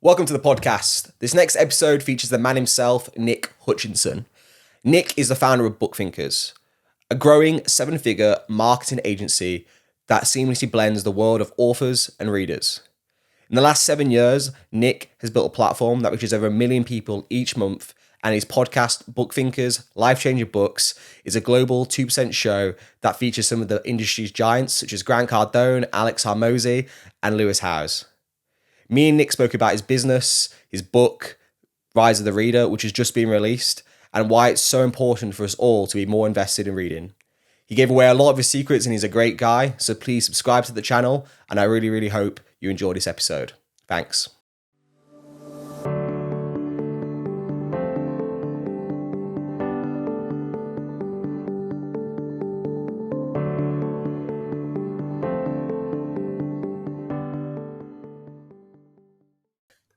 Welcome to the podcast. This next episode features the man himself, Nick Hutchinson. Nick is the founder of BookThinkers, a growing seven-figure marketing agency that seamlessly blends the world of authors and readers. In the last 7 years, Nick has built a platform that reaches over 1 million people each month, and his podcast, BookThinkers, Life-Changing Books, is a global 2% show that features some of the industry's giants such as Grant Cardon, Hormozi and Lewis Howes. Me and Nick spoke about his business, his book, Rise of the Reader, which has just been released, and why it's so important for us all to be more invested in reading. He gave away a lot of his secrets and he's a great guy, so please subscribe to the channel, and I really hope you enjoy this episode. Thanks.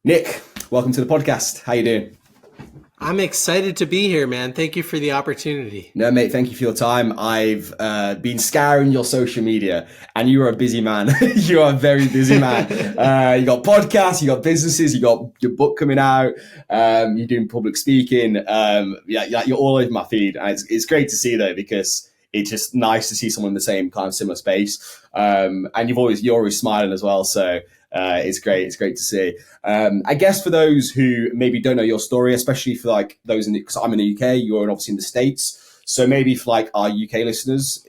Nick, welcome to the podcast. How you doing? I'm excited to be here, man. Thank you for the opportunity. No, mate, thank you for your time. I've been scouring your social media, and you are a busy man. You are a very busy man. You got podcasts, you got businesses, you got your book coming out, you're doing public speaking. You're all over my feed. And it's great to see, though, because it's just nice to see someone in the same kind of similar space. And you're always smiling as well, so it's great. It's great to see. I guess for those who maybe don't know your story, especially for like those because I'm in the UK, you're obviously in the States. So maybe for like our UK listeners,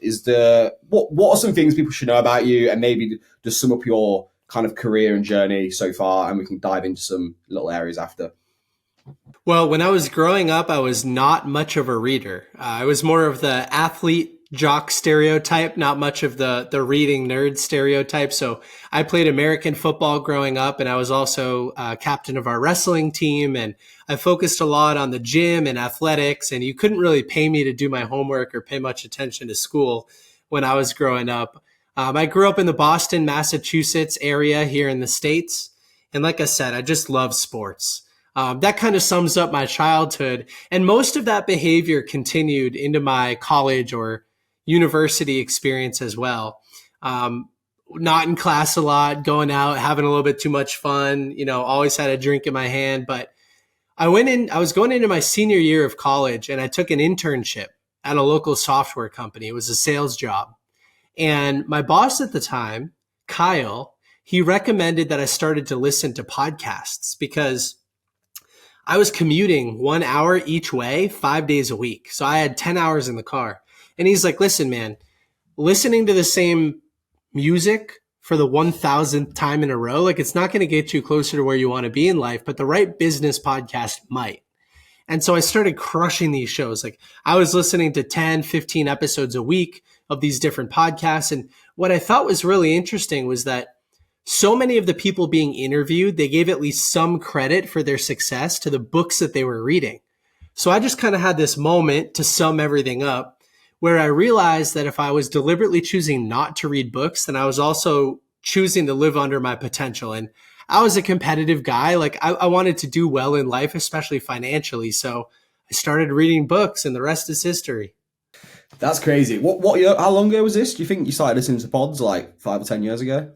what are some things people should know about you, and maybe just sum up your kind of career and journey so far, and we can dive into some little areas after. Well, when I was growing up, I was not much of a reader. I was more of the athlete jock stereotype, not much of the reading nerd stereotype. So I played American football growing up, and I was also captain of our wrestling team. And I focused a lot on the gym and athletics, and you couldn't really pay me to do my homework or pay much attention to school when I was growing up. I grew up in the Boston, Massachusetts area here in the States. And like I said, I just love sports. That kind of sums up my childhood. And most of that behavior continued into my college or university experience as well. Not in class a lot, going out, having a little bit too much fun, always had a drink in my hand. But I was going into my senior year of college, and I took an internship at a local software company. It was a sales job. And my boss at the time, Kyle, he recommended that I started to listen to podcasts because I was commuting 1 hour each way, 5 days a week. So I had 10 hours in the car. And he's like, listen, man, listening to the same music for the 1,000th time in a row, like it's not going to get you closer to where you want to be in life, but the right business podcast might. And so I started crushing these shows. Like I was listening to 10, 15 episodes a week of these different podcasts. And what I thought was really interesting was that so many of the people being interviewed, they gave at least some credit for their success to the books that they were reading. So I just kind of had this moment to sum everything up where I realized that if I was deliberately choosing not to read books, then I was also choosing to live under my potential. And I was a competitive guy. Like I wanted to do well in life, especially financially. So I started reading books, and the rest is history. That's crazy. What year, how long ago was this? Do you think you started listening to pods like 5 or 10 years ago?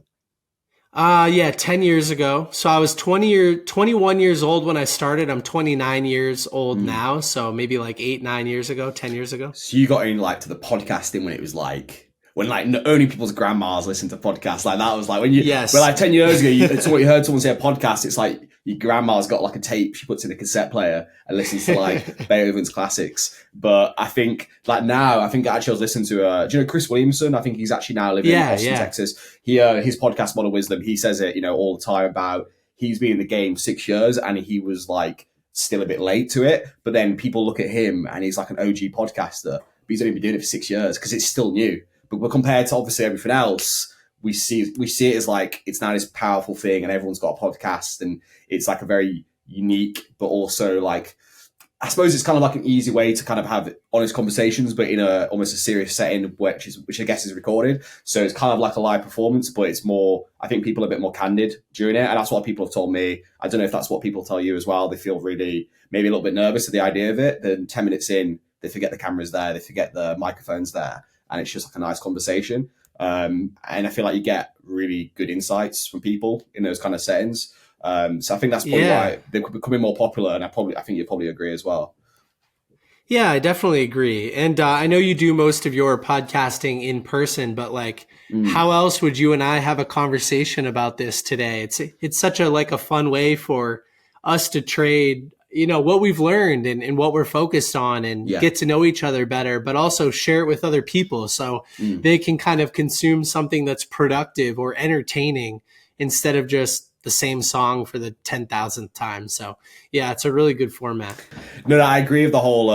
10 years ago. So I was 21 years old when I started. I'm 29 years old now. So maybe like 8-9 years ago, 10 years ago. So you got in like to the podcasting when it was like, when like only people's grandmas listened to podcasts. Like that was like when you, yes. Well, like 10 years ago, you heard someone say a podcast. It's like your grandma's got like a tape she puts in a cassette player and listens to like Beethoven's classics. But I think like now, I actually I was listening to, do you know Chris Williamson? I think he's actually now living in Austin, Texas. His podcast, Modern Wisdom, he says it, all the time about he's been in the game 6 years and he was like still a bit late to it. But then people look at him and he's like an OG podcaster, but he's only been doing it for 6 years because it's still new. But compared to obviously everything else, we see it as like it's now this powerful thing, and everyone's got a podcast, and it's like a very unique, but also like I suppose it's kind of like an easy way to kind of have honest conversations, but in a almost a serious setting, which I guess is recorded. So it's kind of like a live performance, but it's more. I think people are a bit more candid during it, and that's what people have told me. I don't know if that's what people tell you as well. They feel really maybe a little bit nervous at the idea of it. Then 10 minutes in, they forget the cameras there, they forget the microphones there, and it's just like a nice conversation. And I feel like you get really good insights from people in those kind of settings. So I think that's probably why they're becoming more popular, and I think you probably agree as well. Yeah, I definitely agree. And I know you do most of your podcasting in person, but like, how else would you and I have a conversation about this today? It's such a fun way for us to trade, what we've learned and what we're focused on, and get to know each other better, but also share it with other people so they can kind of consume something that's productive or entertaining instead of just the same song for the 10,000th time. So yeah, it's a really good format. No, I agree with the whole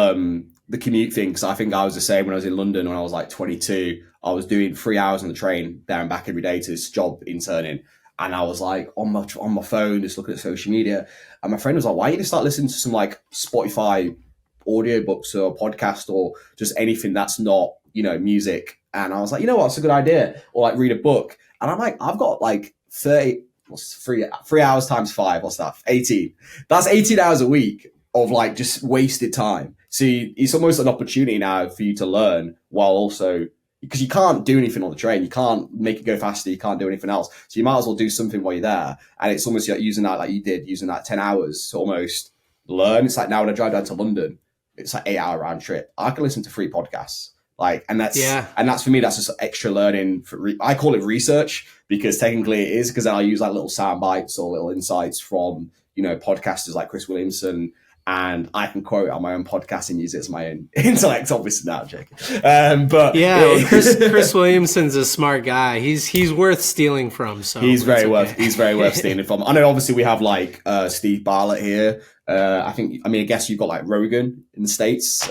the commute thing, because I think I was the same when I was in London when I was like 22. I was doing 3 hours on the train there and back every day to this job interning, and I was like on my phone just looking at social media, and my friend was like, why don't you just start listening to some like Spotify audiobooks or podcast or just anything that's not music? And I was like, you know what, it's a good idea. Or like read a book. And I'm like, I've got like 3 hours times 5, what's that, 18? That's 18 hours a week of like just wasted time. So it's almost an opportunity now for you to learn, while also, because you can't do anything on the train, you can't make it go faster, you can't do anything else, so you might as well do something while you're there. And it's almost like using that 10 hours to almost learn. It's like now when I drive down to London, it's like 8-hour round trip, I can listen to 3 podcasts. And that's for me, that's just extra learning. I call it research, because technically it is, because I'll use like little sound bites or little insights from podcasters like Chris Williamson, and I can quote it on my own podcast and use it as my own intellect. Obviously, now, Jake. But yeah, Chris Williamson's a smart guy. He's worth stealing from. So he's very worth stealing from. I know. Obviously, we have like Steve Bartlett here. I guess you've got like Rogan in the States.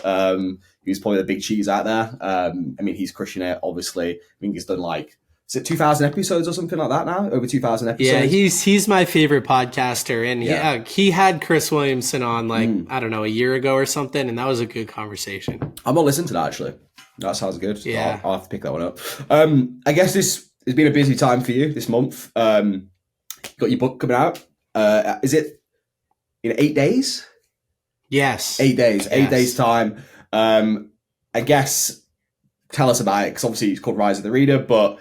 Who's probably the big cheese out there. He's crushing it, obviously. I think he's done like, is it 2,000 episodes or something like that now? Over 2,000 episodes? Yeah, he's my favorite podcaster. And he had Chris Williamson on I don't know, a year ago or something. And that was a good conversation. I'm not listening to that, actually. That sounds good. Yeah. I'll have to pick that one up. I guess this has been a busy time for you this month. Got your book coming out. Is it in 8 days? Yes. 8 days. 8 days time. I guess tell us about it, because obviously it's called Rise of the Reader, but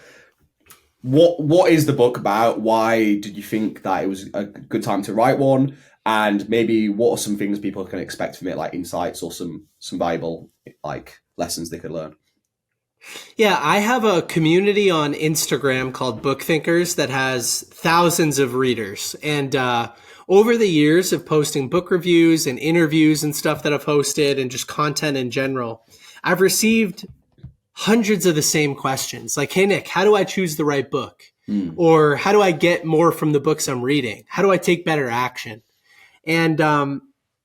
what is the book about? Why did you think that it was a good time to write one? And maybe what are some things people can expect from it, like insights or some valuable like lessons they could learn? Yeah, I have a community on Instagram called BookThinkers that has thousands of readers. And over the years of posting book reviews and interviews and stuff that I've hosted and just content in general, I've received hundreds of the same questions. Like, hey, Nick, how do I choose the right book? Or how do I get more from the books I'm reading? How do I take better action? And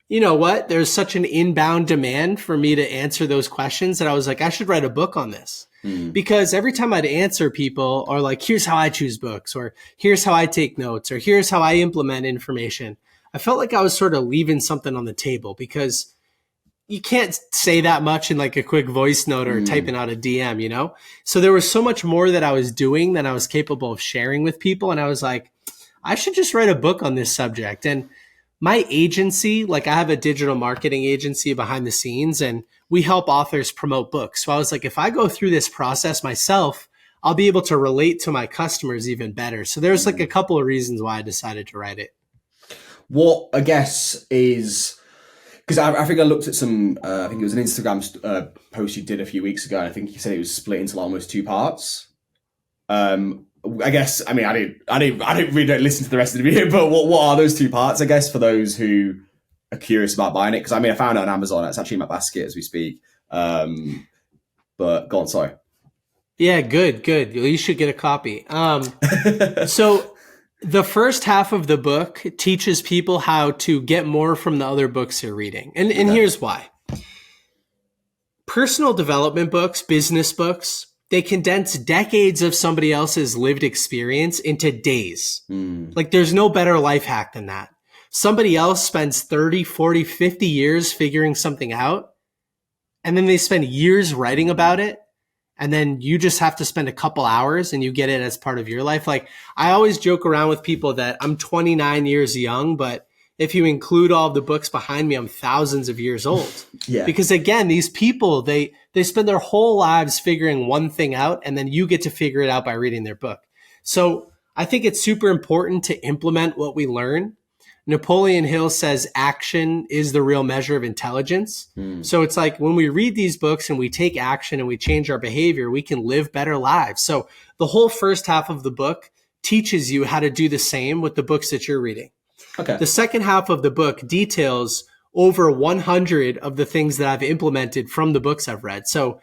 you know what? There's such an inbound demand for me to answer those questions that I was like, I should write a book on this. Because every time I'd answer people, or like, here's how I choose books, or here's how I take notes, or here's how I implement information, I felt like I was sort of leaving something on the table, because you can't say that much in like a quick voice note or typing out a DM, So there was so much more that I was doing than I was capable of sharing with people. And I was like, I should just write a book on this subject. And my agency, like I have a digital marketing agency behind the scenes, and we help authors promote books. So I was like, if I go through this process myself, I'll be able to relate to my customers even better. So there's like a couple of reasons why I decided to write it. What I guess is, because I think I looked at some, I think it was an Instagram post you did a few weeks ago, and I think you said it was split into almost 2 parts. I guess, I didn't really listen to the rest of the video, but what are those 2 parts, I guess, for those who are curious about buying it? Because I found it on Amazon. It's actually in my basket as we speak. But go on, sorry. Yeah, good. You should get a copy. So the first half of the book teaches people how to get more from the other books they're reading. And here's why. Personal development books, business books, they condense decades of somebody else's lived experience into days. Like there's no better life hack than that. Somebody else spends 30, 40, 50 years figuring something out, and then they spend years writing about it. And then you just have to spend a couple hours and you get it as part of your life. Like I always joke around with people that I'm 29 years young, but if you include all of the books behind me, I'm thousands of years old. Yeah. Because again, these people, they spend their whole lives figuring one thing out, and then you get to figure it out by reading their book. So I think it's super important to implement what we learn. Napoleon Hill says action is the real measure of intelligence. So it's like when we read these books and we take action and we change our behavior, we can live better lives. So the whole first half of the book teaches you how to do the same with the books that you're reading. Okay. The second half of the book details over 100 of the things that I've implemented from the books I've read. So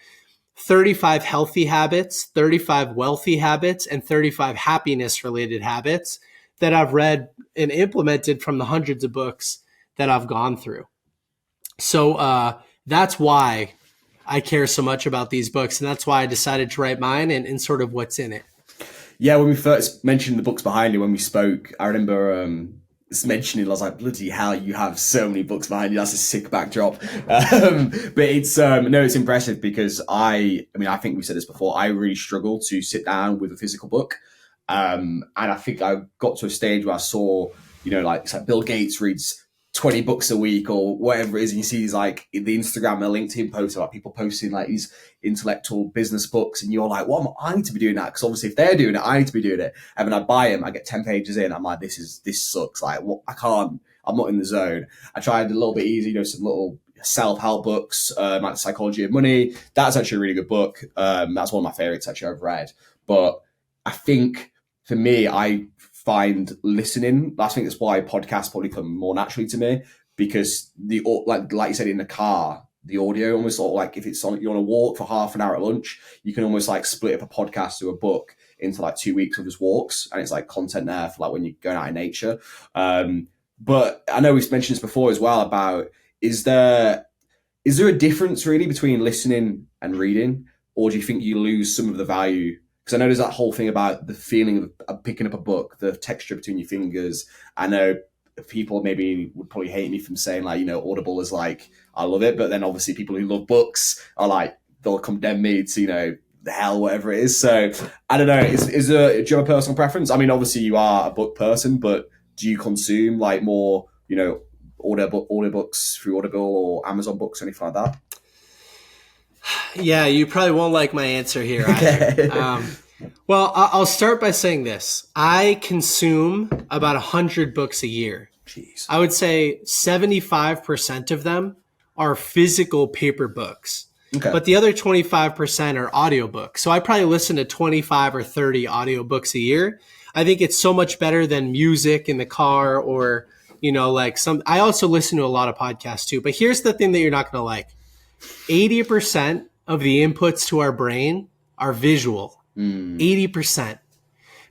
35 healthy habits, 35 wealthy habits, and 35 happiness related habits that I've read and implemented from the hundreds of books that I've gone through. So that's why I care so much about these books. And that's why I decided to write mine and sort of what's in it. Yeah, when we first mentioned the books behind you, when we spoke, I remember mentioning, I was like, bloody hell, you have so many books behind you. That's a sick backdrop. But it's, no, it's impressive because I think we said this before, I really struggle to sit down with a physical book. And I think I got to a stage where I saw, it's like Bill Gates reads 20 books a week or whatever it is. And you see these like the Instagram and LinkedIn posts about people posting like these intellectual business books. And you're like, well, I need to be doing that. Because obviously if they're doing it, I need to be doing it. And when I buy them, I get 10 pages in. I'm like, this sucks. Like, I'm not in the zone. I tried a little bit easy, some little self-help books, like The Psychology of Money. That's actually a really good book. That's one of my favorites actually I've read. But I think for me, I find listening. I think that's why podcasts probably come more naturally to me, because like you said, in the car, the audio almost sort of like if it's on, you're on a walk for half an hour at lunch, you can almost like split up a podcast or a book into like 2 weeks of just walks, and it's like content there for like when you're going out in nature. But I know we've mentioned this before as well about is there a difference really between listening and reading, or do you think you lose some of the value? Because I know there's that whole thing about the feeling of picking up a book, the texture between your fingers. I know people maybe would probably hate me from saying like, Audible is like, I love it. But then obviously people who love books are like, they'll condemn me to, the hell, whatever it is. So I don't know. Do you have a personal preference? I mean, obviously you are a book person, but do you consume like more, audiobooks through Audible or Amazon Books or anything like that? Yeah, you probably won't like my answer here either. Well, I'll start by saying this. I consume about 100 books a year. Jeez. I would say 75% of them are physical paper books. Okay. But the other 25% are audiobooks. So I probably listen to 25 or 30 audiobooks a year. I think it's so much better than music in the car or, I also listen to a lot of podcasts too. But here's the thing that you're not going to like. 80% of the inputs to our brain are visual. 80%.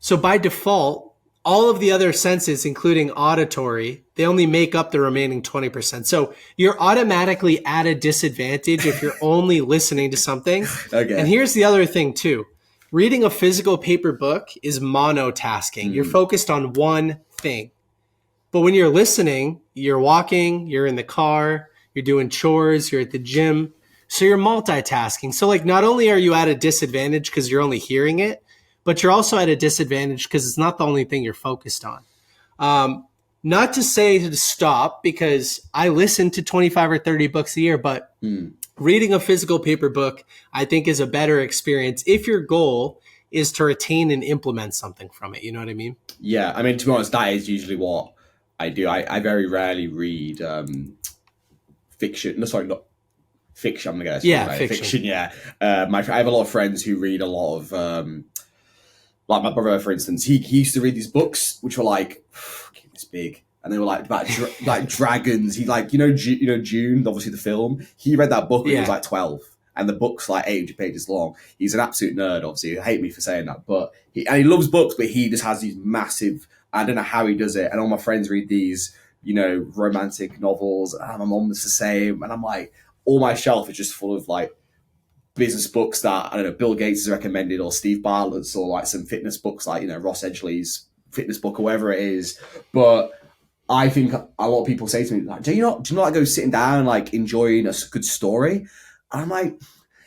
So by default, all of the other senses, including auditory, they only make up the remaining 20%. So you're automatically at a disadvantage if you're only listening to something. Okay. And here's the other thing too. Reading a physical paper book is monotasking. You're focused on one thing. But when you're listening, you're walking, you're in the car, you're doing chores, you're at the gym. So you're multitasking. So like not only are you at a disadvantage because you're only hearing it, but you're also at a disadvantage because it's not the only thing you're focused on. Not to say to stop, because I listen to 25 or 30 books a year, but reading a physical paper book, I think is a better experience if your goal is to retain and implement something from it. You know what I mean? Yeah. I mean, to be honest, that is usually what I do. I very rarely read fiction. No, sorry, not fiction. I'm gonna guess. Yeah, fiction. Yeah. I have a lot of friends who read a lot of, like my brother, for instance. He used to read these books which were like this big, and they were like about like dragons. He like June, obviously the film. He read that book when he was like 12, and the book's like 800 pages long. He's an absolute nerd. Obviously, he'll hate me for saying that, but he loves books, but he just has these massive. I don't know how he does it. And all my friends read these, romantic novels. And my mom was the same, and I'm like, all my shelf is just full of like business books that I don't know Bill Gates has recommended, or Steve Bartlett's, or like some fitness books like Ross Edgley's fitness book or whatever it is. But I think a lot of people say to me like, do you not like go sitting down and like enjoying a good story? And I'm like,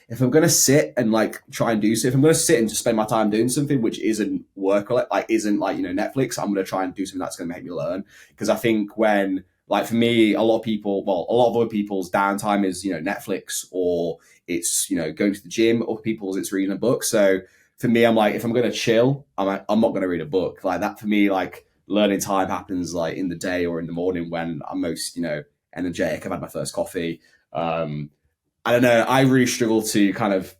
if I'm gonna sit and like try and do so, if I'm gonna sit and just spend my time doing something which isn't work, like isn't like Netflix, I'm gonna try and do something that's gonna make me learn. Because I think when like for me, a lot of other people's downtime is Netflix, or it's going to the gym, or people's it's reading a book. So for me, I'm like, if I'm going to chill, I'm not going to read a book. Like that for me, like learning time happens like in the day or in the morning when I'm most, energetic. I've had my first coffee. I don't know. I really struggle to kind of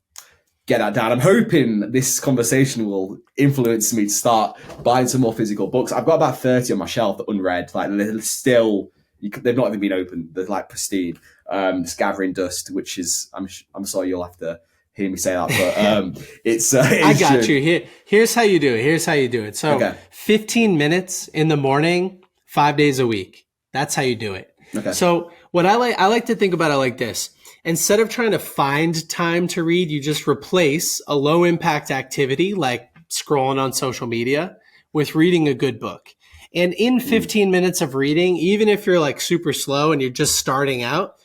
get that down. I'm hoping this conversation will influence me to start buying some more physical books. I've got about 30 on my shelf that unread. Like they're still, they've not even been opened. They're like pristine. Just gathering dust, which is, I'm sorry you'll have to hear me say that, but it's I got you. Here's how you do it. So okay. 15 minutes in the morning, 5 days a week. That's how you do it. Okay. So what I like to think about it like this. Instead of trying to find time to read, you just replace a low impact activity like scrolling on social media with reading a good book. And in 15 minutes of reading, even if you're like super slow and you're just starting out,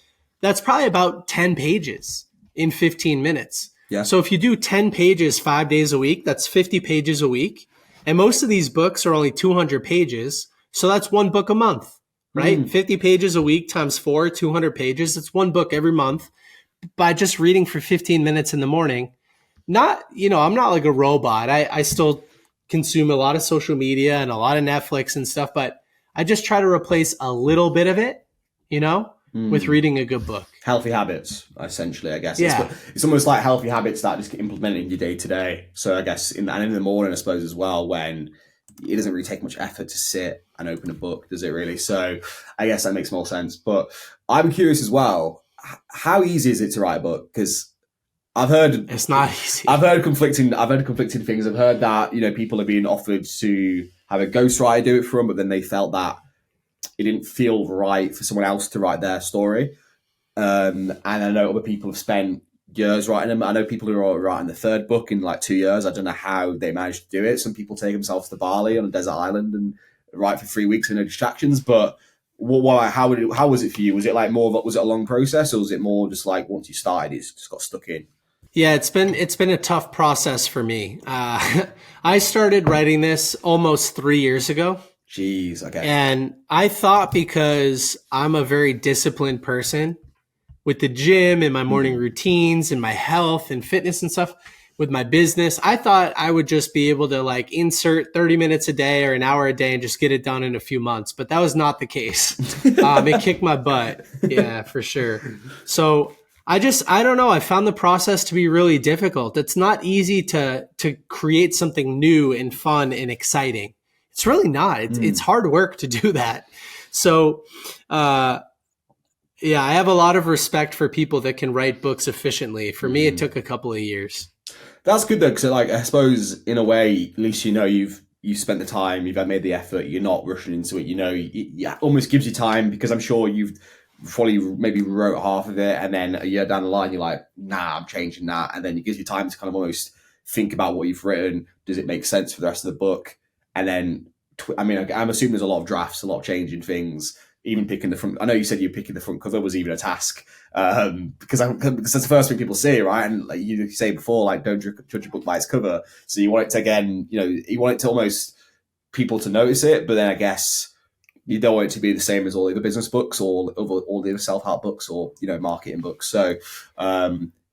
that's probably about 10 pages in 15 minutes. Yeah. So if you do 10 pages 5 days a week, that's 50 pages a week. And most of these books are only 200 pages. So that's one book a month. Right? 50 pages a week times 4, 200 pages. It's one book every month by just reading for 15 minutes in the morning. Not, I'm not like a robot. I still consume a lot of social media and a lot of Netflix and stuff, but I just try to replace a little bit of it, with reading a good book. Healthy habits, essentially, I guess. Yeah. It's almost like healthy habits that just get implemented in your day to day. So I guess, in the morning, I suppose, as well, when it doesn't really take much effort to sit and open a book, does it really? So I guess that makes more sense. But I'm curious as well, how easy is it to write a book? Because I've heard it's not easy. I've heard conflicting things. I've heard that, people are being offered to have a ghostwriter do it for them, but then they felt that it didn't feel right for someone else to write their story. And I know other people have spent years writing them. I know people who are writing the third book in like 2 years. I don't know how they managed to do it. Some people take themselves to Bali on a desert island and write for 3 weeks with no distractions. But how was it for you? Was it like was it a long process, or was it more just like once you started, it's just got stuck in? Yeah, it's been a tough process for me. I started writing this almost 3 years ago. Jeez, okay. And I thought, because I'm a very disciplined person with the gym and my morning routines and my health and fitness and stuff, with my business, I thought I would just be able to like insert 30 minutes a day or an hour a day and just get it done in a few months. But that was not the case. It kicked my butt. Yeah, for sure. So I don't know. I found the process to be really difficult. It's not easy to create something new and fun and exciting. It's really not. It's hard work to do that. So, yeah, I have a lot of respect for people that can write books efficiently. For me, it took a couple of years. That's good though, because like I suppose in a way, at least you've spent the time, you've made the effort, you're not rushing into it. It almost gives you time, because I'm sure you've probably maybe wrote half of it, and then a year down the line, you're like, nah, I'm changing that, and then it gives you time to kind of almost think about what you've written. Does it make sense for the rest of the book? And then, I'm assuming there's a lot of drafts, a lot of changing things. Even picking the front, I know you said you picking the front cover was even a task, because that's the first thing people see, right? And like you say before, like don't judge a book by its cover. So you want it to you want it to almost people to notice it, but then I guess you don't want it to be the same as all the other business books or all the other self-help books or marketing books. So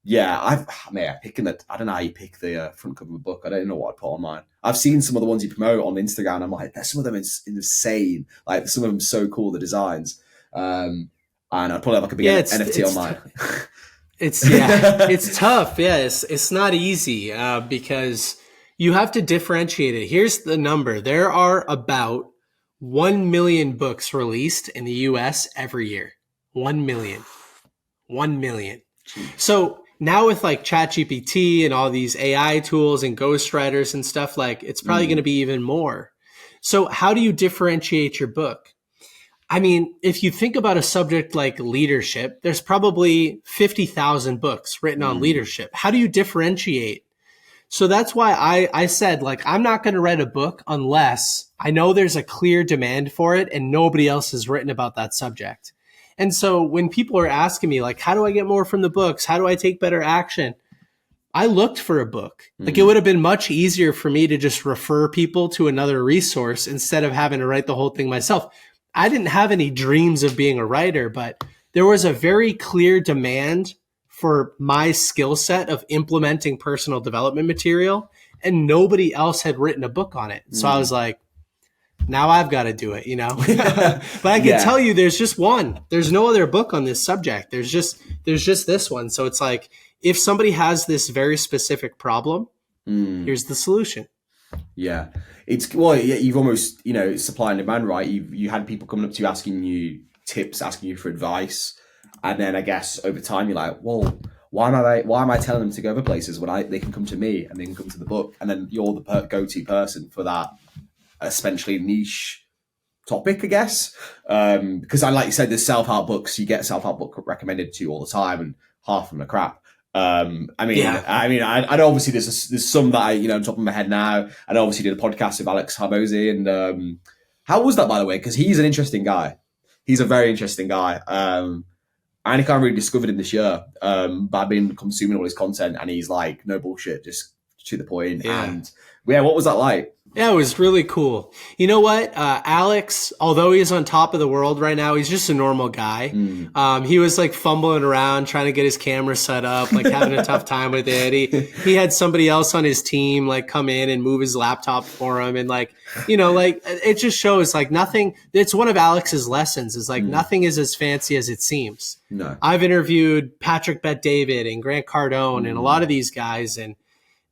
yeah, I don't know how you pick the front cover of a book. I don't know what I'd put on mine. I've seen some of the ones you promote on Instagram. I'm like, some of them is insane. Like some of them so cool, the designs. And I'd probably have like a big NFT on mine. It's tough. Yeah, it's not easy because you have to differentiate it. Here's the number. There are about 1 million books released in the US every year. 1 million. 1 million. Jeez. So now with like ChatGPT and all these AI tools and ghostwriters and stuff, like it's probably going to be even more. So how do you differentiate your book? I mean, if you think about a subject like leadership, there's probably 50,000 books written on leadership. How do you differentiate? So that's why I said, like, I'm not going to write a book unless I know there's a clear demand for it and nobody else has written about that subject. And so when people are asking me, like, how do I get more from the books? How do I take better action? I looked for a book. Like, it would have been much easier for me to just refer people to another resource instead of having to write the whole thing myself. I didn't have any dreams of being a writer, but there was a very clear demand for my skill set of implementing personal development material. and nobody else had written a book on it. So I was like, now I've got to do it, you know. But I can tell you there's just one. There's no other book on this subject. There's just this one. So it's like, if somebody has this very specific problem, here's the solution. Yeah. You've almost, it's supply and demand, right? You had people coming up to you asking you tips, asking you for advice. And then I guess over time you're like, well, why am I telling them to go other places when they can come to me and they can come to the book? And then you're the go-to person for that essentially niche topic, I guess. Because like you said, there's self-help books. You get a self-help book recommended to you all the time, and half of them are crap. I know obviously there's some that I, on top of my head now. I obviously did a podcast with Alex Hormozi, and how was that, by the way? Because he's an interesting guy. He's a very interesting guy. I only kind of really discovered him this year, but I've been consuming all his content, and he's like, no bullshit, just to the point. Yeah. And what was that like? Yeah, it was really cool. You know what? Alex, although he's on top of the world right now, he's just a normal guy. He was like fumbling around trying to get his camera set up, like having a tough time with it. He had somebody else on his team like come in and move his laptop for him. And like, it just shows like nothing. It's one of Alex's lessons is like nothing is as fancy as it seems. No. I've interviewed Patrick Bet-David and Grant Cardon and a lot of these guys, and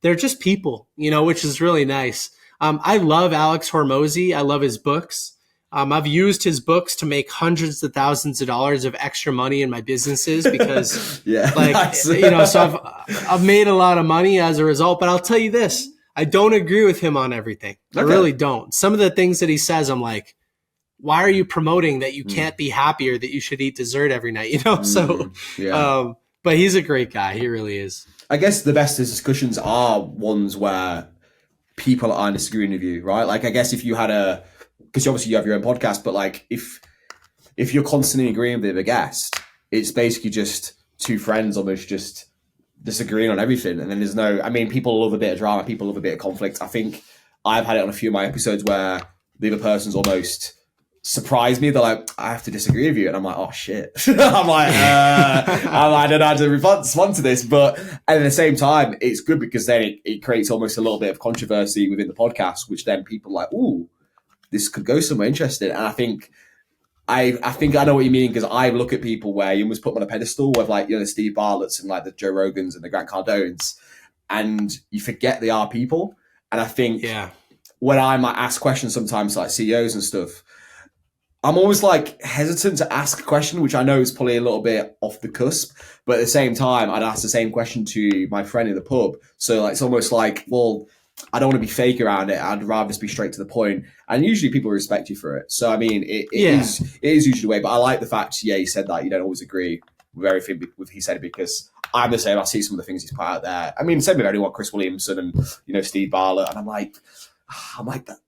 they're just people, which is really nice. I love Alex Hormozi. I love his books. I've used his books to make hundreds of thousands of dollars of extra money in my businesses because, so I've made a lot of money as a result. But I'll tell you this, I don't agree with him on everything. Okay. I really don't. Some of the things that he says, I'm like, why are you promoting that you can't be happy or that you should eat dessert every night? But he's a great guy. He really is. I guess the best discussions are ones where people aren't disagreeing with you, right? Like, I guess if you had because obviously you have your own podcast, but like if you're constantly agreeing with a guest, it's basically just two friends almost just disagreeing on everything. And then people love a bit of drama, people love a bit of conflict. I think I've had it on a few of my episodes where the other person's almost surprised me. They're like, I have to disagree with you. And I'm like, oh shit. I'm like, I don't know how to respond to this. But at the same time, it's good because then it creates almost a little bit of controversy within the podcast, which then people are like, ooh, this could go somewhere interesting. And I think I know what you mean, because I look at people where you almost put them on a pedestal with like, the Steve Bartlett's and like the Joe Rogans and the Grant Cardones, and you forget they are people. And I think when I might ask questions sometimes like CEOs and stuff, I'm always like hesitant to ask a question, which I know is probably a little bit off the cusp, but at the same time, I'd ask the same question to my friend in the pub. So like, it's almost like, well, I don't want to be fake around it. I'd rather just be straight to the point. And usually people respect you for it. So, I mean, it is usually the way, but I like the fact, you said that you don't always agree with everything he said, because I'm the same. I see some of the things he's put out there. I mean, same with anyone, Chris Williamson and, Steve Bartlett. And I'm like, that.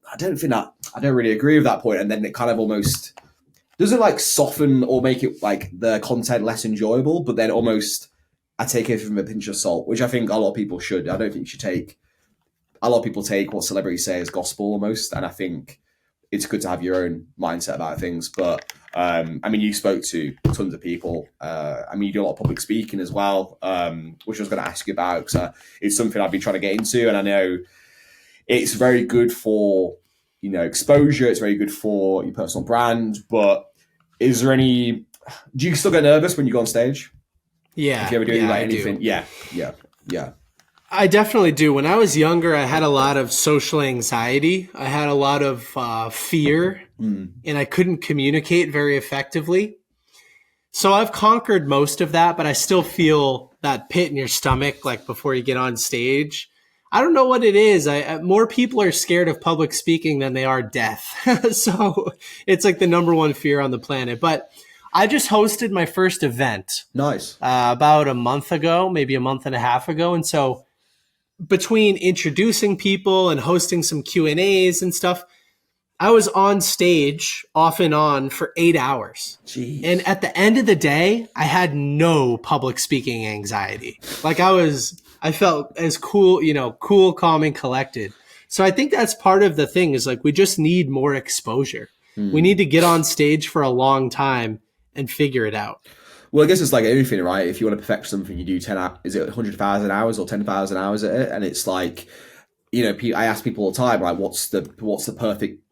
I don't really agree with that point. And then it kind of almost doesn't like soften or make it like the content less enjoyable, but then almost I take it from a pinch of salt, which I think a lot of people should. I don't think you should take, a lot of people take what celebrities say as gospel almost. And I think it's good to have your own mindset about things. But you spoke to tons of people. You do a lot of public speaking as well, which I was going to ask you about, because it's something I've been trying to get into. And I know it's very good for, exposure. It's very good for your personal brand. But do you still get nervous when you go on stage? Yeah. If you ever do anything? I do. Yeah. I definitely do. When I was younger, I had a lot of social anxiety. I had a lot of fear, and I couldn't communicate very effectively. So I've conquered most of that, but I still feel that pit in your stomach, like before you get on stage. I don't know what it is. More people are scared of public speaking than they are death. So it's like the number one fear on the planet. But I just hosted my first event. Nice. About a month ago, maybe a month and a half ago. And so between introducing people and hosting some Q&As and stuff, I was on stage off and on for 8 hours. Jeez. And at the end of the day, I had no public speaking anxiety. Like I felt as cool, cool, calm, and collected. So I think that's part of the thing is like, we just need more exposure. We need to get on stage for a long time and figure it out. Well, I guess it's like everything, right? If you want to perfect something, you do 100,000 hours or 10,000 hours at it. And it's like, I ask people all the time, like, what's the perfect,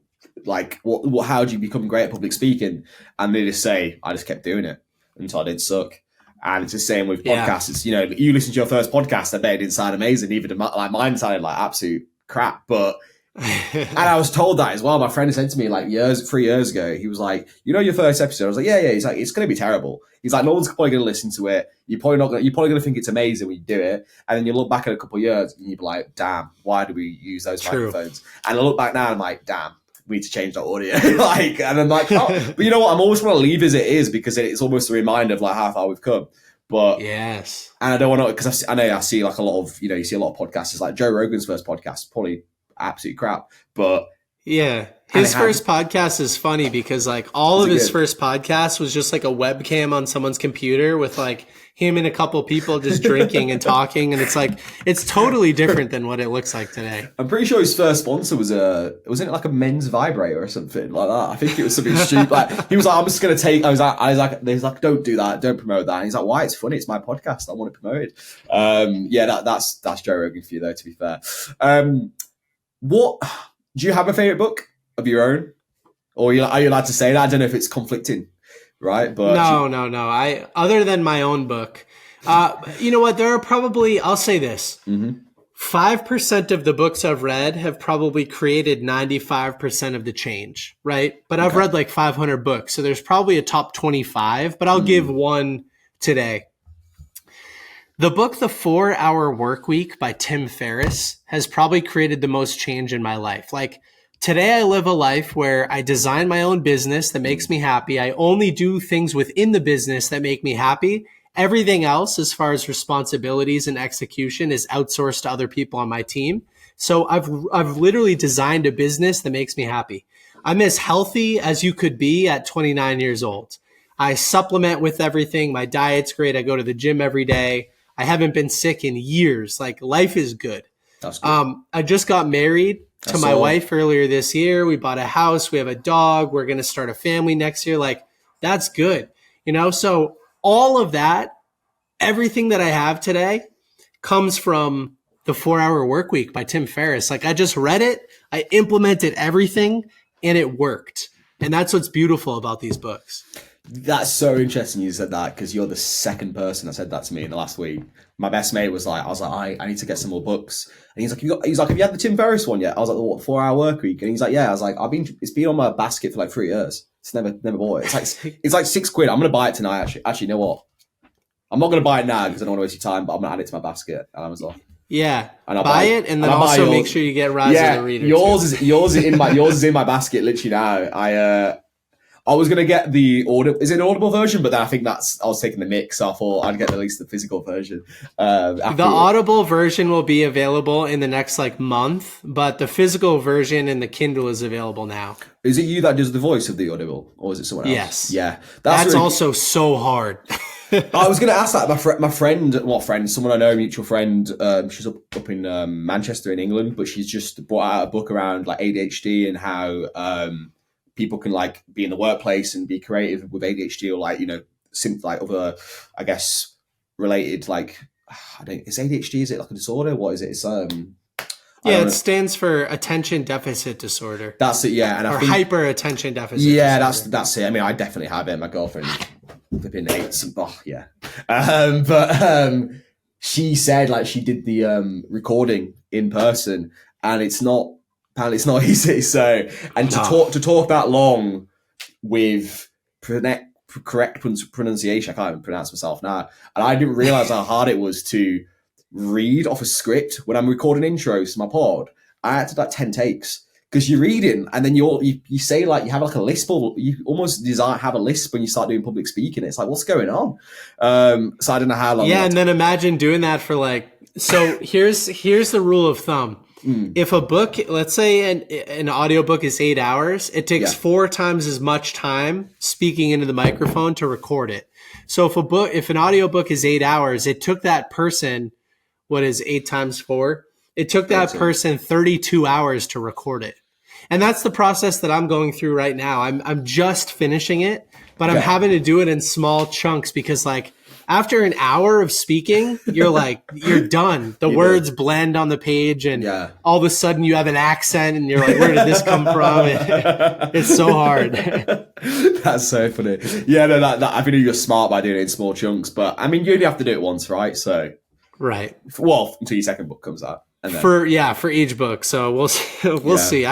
like, what how do you become great at public speaking? And they just say, I just kept doing it until I didn't suck. And it's the same with podcasts. It's, you listen to your first podcast, I bet it didn't sound amazing. Even like mine sounded like absolute crap. But and I was told that as well. My friend said to me like 3 years ago, he was like, your first episode. I was like, yeah. He's like, it's going to be terrible. He's like, no one's probably going to listen to it. You're probably going to think it's amazing when you do it. And then you look back in a couple of years and you'll be like, damn, why do we use those microphones? And I look back now and I'm like, damn, we need to change that audio. Like, and I'm like, oh. But you know what? I'm always want to leave as it is because it's almost a reminder of like how far we've come. But yes, and I don't want to, because I know I see like a lot of, you see a lot of podcasters, like Joe Rogan's first podcast, probably absolute crap. But yeah, his first podcast is funny because like all of his first podcast was just like a webcam on someone's computer with like him and a couple people just drinking and talking, and it's like it's totally different than what it looks like today. I'm pretty sure his first sponsor wasn't it like a men's vibrator or something like that? I think it was something stupid. Like he was like, I'm just gonna take. I was like, don't do that, don't promote that. And he's like, why? It's funny. It's my podcast. I want to promote it. Yeah, that's Joe Rogan for you though. To be fair, what do you have a favorite book of your own, or are you allowed to say that? I don't know if it's conflicting. Right, but no. I other than my own book, you know what? There are probably, I'll say this: 5% of the books I've read have probably created 95% of the change. Right, but I've read like 500 books, so there's probably a top 25. But I'll give one today. The book "The 4-Hour Workweek" by Tim Ferriss has probably created the most change in my life. Like, today I live a life where I design my own business that makes me happy. I only do things within the business that make me happy. Everything else, as far as responsibilities and execution, is outsourced to other people on my team. So I've literally designed a business that makes me happy. I'm as healthy as you could be at 29 years old. I supplement with everything. My diet's great. I go to the gym every day. I haven't been sick in years. Like, life is good. That's good. I just got married to my wife earlier this year. We bought a house. We have a dog. We're going to start a family next year. Like, that's good. So all of that, everything that I have today comes from The 4-Hour Workweek by Tim Ferriss. Like, I just read it. I implemented everything and it worked. And that's what's beautiful about these books. That's so interesting you said that, because you're the second person that said that to me in the last week. My best mate was like, I need to get some more books. And he's like, have you had the Tim Ferriss one yet? I was like, what, 4-Hour Workweek? And he's like, yeah. I was like, it's been on my basket for like 3 years. It's never bought it. It's like £6. I'm going to buy it tonight. Actually, you know what? I'm not going to buy it now because I don't want to waste your time, but I'm going to add it to my basket on Amazon. Yeah, and buy it, and then also make sure you get Rise of the Reader. Yours is in my basket literally now. I was gonna get the Audible version, but then I think I was taking the mix. So I thought I'd get at least the physical version. The Audible version will be available in the next month, but the physical version in the Kindle is available now. Is it you that does the voice of the Audible, or is it someone else? Yes. Yeah, that's really also so hard. I was going to ask that. Someone I know, mutual friend. She's up in Manchester in England, but she's just brought out a book around like ADHD and how people can like be in the workplace and be creative with ADHD, or like other, I guess, related is ADHD, is it like a disorder? What is it? It's it stands for attention deficit disorder. That's it, yeah. And or hyper attention deficit. Yeah, disorder. that's it. I mean, I definitely have it. My girlfriend flipping hates. Oh yeah. But she said she did the recording in person, and apparently it's not easy. So, and to talk that long with correct pronunciation, I can't even pronounce myself now. And I didn't realize how hard it was to read off a script when I'm recording intros to my pod. I had to do 10 takes, because you're reading and then you say you have a lisp, or you almost have a lisp when you start doing public speaking. It's like, what's going on? So I don't know how long. Yeah, and then imagine doing that for so here's the rule of thumb. If a book, let's say an audiobook is 8 hours, it takes 4 times as much time speaking into the microphone to record it. So if an audiobook is 8 hours, it took that person, what is 8 times 4? It took that person 32 hours to record it. And that's the process that I'm going through right now. I'm just finishing it, but I'm having to do it in small chunks because after an hour of speaking, you're like, you're done. The words blend on the page, and all of a sudden you have an accent, and you're like, where did this come from? It's so hard. That's so funny. Yeah, no, that I think you're smart by doing it in small chunks, but I mean, you only have to do it once, right? So, right. Well, until your second book comes out. And then... for each book. So we'll see.